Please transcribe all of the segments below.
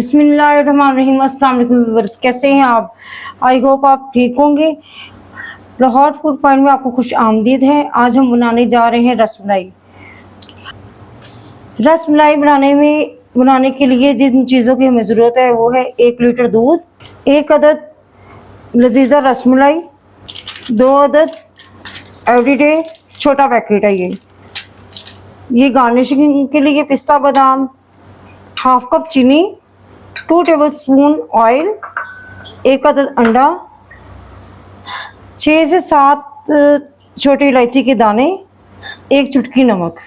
बिस्मिल्लाहिर्रहमानिर्रहीम। अस्सलाम वालेकुम व्यूअर्स, कैसे हैं आप? आई होप आप ठीक होंगे। लाहौर फूड पॉइंट में आपको खुश आमदीद है। आज हम बनाने जा रहे हैं रसमलाई। रसमलाई बनाने के लिए जिन चीज़ों की हमें ज़रूरत है वो है 1 लीटर दूध, 1 अदद लजीजा रसमलाई, 2 अदद एवरीडे छोटा पैकेट है ये गार्निशिंग के लिए पिस्ता बादाम, हाफ कप चीनी, 2 टेबलस्पून ऑयल, 1 अदद अंडा, 6 से 7 छोटी इलायची के दाने, 1 चुटकी नमक।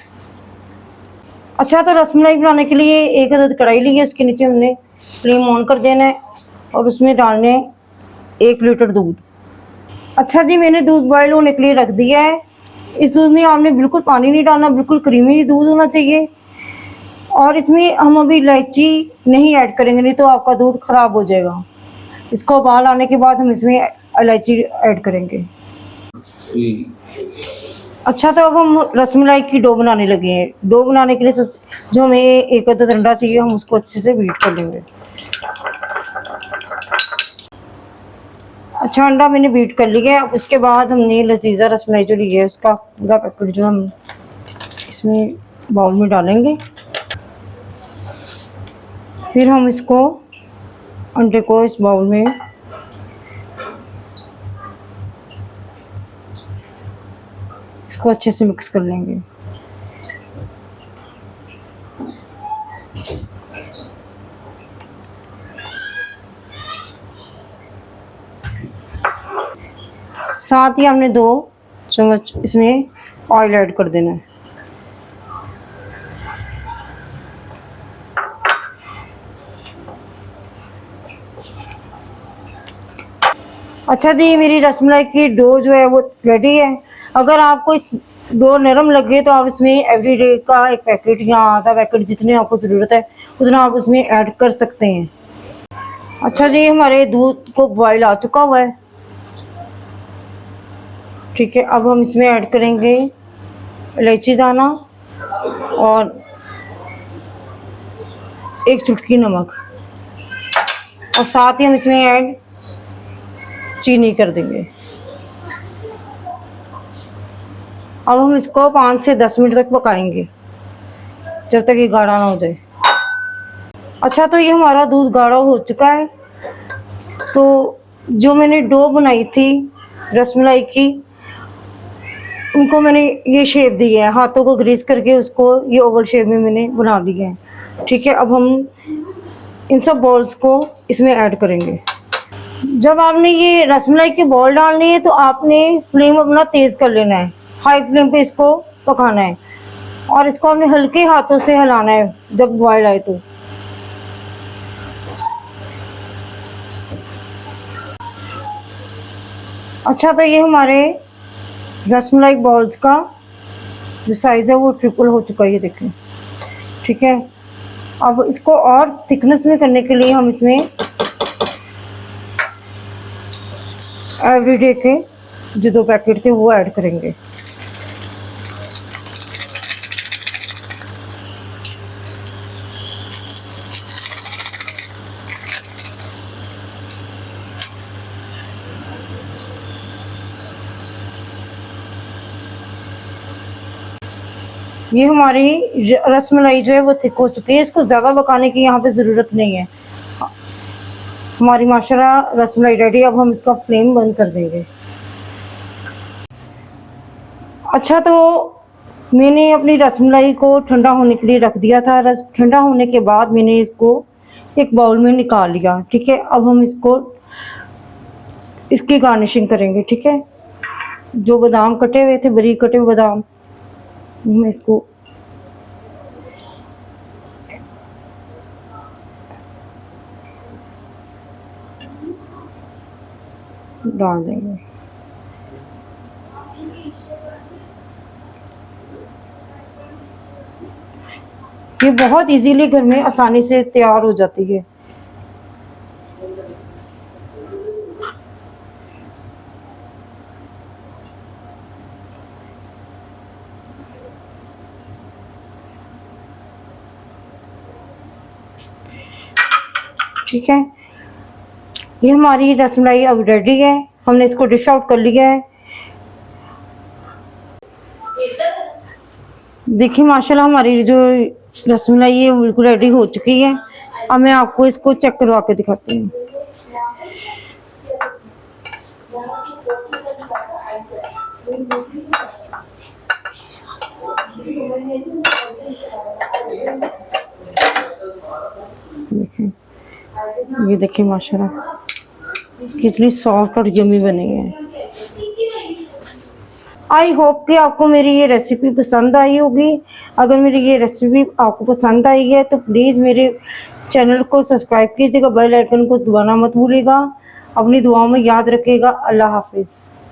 अच्छा, तो रसमलाई बनाने के लिए 1 अदद कढ़ाई ली है, उसके नीचे हमने फ्लेम ऑन कर देना है और उसमें डालने 1 लीटर दूध। अच्छा जी, मैंने दूध बॉयल होने के लिए रख दिया है। इस दूध में आपने बिल्कुल पानी नहीं डालना, बिल्कुल क्रीमी दूध होना चाहिए। और इसमें हम अभी इलायची नहीं ऐड करेंगे, नहीं तो आपका दूध ख़राब हो जाएगा। इसको उबाल आने के बाद हम इसमें इलायची ऐड करेंगे। अच्छा, तो अब हम रसमलाई की डो बनाने लगे हैं। डो बनाने के लिए जो हमें 1 अदद अंडा चाहिए, हम उसको अच्छे से बीट कर लेंगे। अच्छा, अंडा मैंने बीट कर लिया है। अब उसके बाद हमने लजीजा रसमलाई जो ली है उसका पूरा पैकेट जो हम इसमें बाउल में डालेंगे। फिर हम इसको अंडे को इस बाउल में इसको अच्छे से मिक्स कर लेंगे। साथ ही हमने 2 चम्मच इसमें ऑयल ऐड कर देना है। अच्छा जी, मेरी रसमलाई की डो जो है वो रेडी है। अगर आपको इस डो नरम लगे तो आप इसमें एवरीडे का 1 पैकेट या आधा पैकेट, जितने आपको ज़रूरत है उतना आप उसमें ऐड कर सकते हैं। अच्छा जी, हमारे दूध को बॉयल आ चुका हुआ है। ठीक है, अब हम इसमें ऐड करेंगे इलायची दाना और 1 चुटकी नमक, और साथ ही हम इसमें ऐड चीनी कर देंगे। अब हम इसको 5 से 10 मिनट तक पकाएंगे, जब तक ये गाढ़ा ना हो जाए। अच्छा, तो ये हमारा दूध गाढ़ा हो चुका है। तो जो मैंने डो बनाई थी रसमलाई की, उनको मैंने ये शेप दी है, हाथों को ग्रीस करके उसको ये ओवल शेप में मैंने बना दिया है। ठीक है, अब हम इन सब बॉल्स को इसमें ऐड करेंगे। जब आपने ये रसमलाई के बॉल डालने हैं तो आपने फ्लेम अपना तेज़ कर लेना है, हाई फ्लेम पे इसको पकाना है, और इसको आपने हल्के हाथों से हिलाना है जब बॉयल आए तो। अच्छा, तो ये हमारे रसमलाई बॉल्स का जो साइज़ है वो ट्रिपल हो चुका है, ये देखें। ठीक है, अब इसको और थिकनेस में करने के लिए हम इसमें एवरीडे के जो 2 पैकेट थे वो ऐड करेंगे। ये हमारी रसमलाई जो है वो थिक हो चुकी है। इसको ज़्यादा पकाने की यहाँ पे ज़रूरत नहीं है। हमारी माशाल्लाह रसमलाई रेडी। अब हम इसका फ्लेम बंद कर देंगे। अच्छा, तो मैंने अपनी रसमलाई को ठंडा होने के लिए रख दिया था। ठंडा होने के बाद मैंने इसको एक बाउल में निकाल लिया। ठीक है, अब हम इसकी गार्निशिंग करेंगे। ठीक है, जो बादाम कटे हुए थे, बारीक कटे हुए बादाम, मैं इसको डाल देंगे। ये बहुत इजीली घर में आसानी से तैयार हो जाती है। ठीक है, ये हमारी रसमलाई अब रेडी है। हमने इसको डिश आउट कर लिया है। देखिए माशाल्लाह हमारी जो रसमलाई है बिल्कुल रेडी हो चुकी है। अब मैं आपको इसको चेक करवा के दिखाती हूँ। ये देखिए माशाल्लाह कितनी सॉफ्ट और यम्मी बनी है। आई होप कि आपको मेरी ये रेसिपी पसंद आई होगी। अगर मेरी ये रेसिपी आपको पसंद आई है तो प्लीज़ मेरे चैनल को सब्सक्राइब कीजिएगा, बेल आइकन को दबाना मत भूलिएगा। अपनी दुआओं में याद रखिएगा। अल्लाह हाफिज़।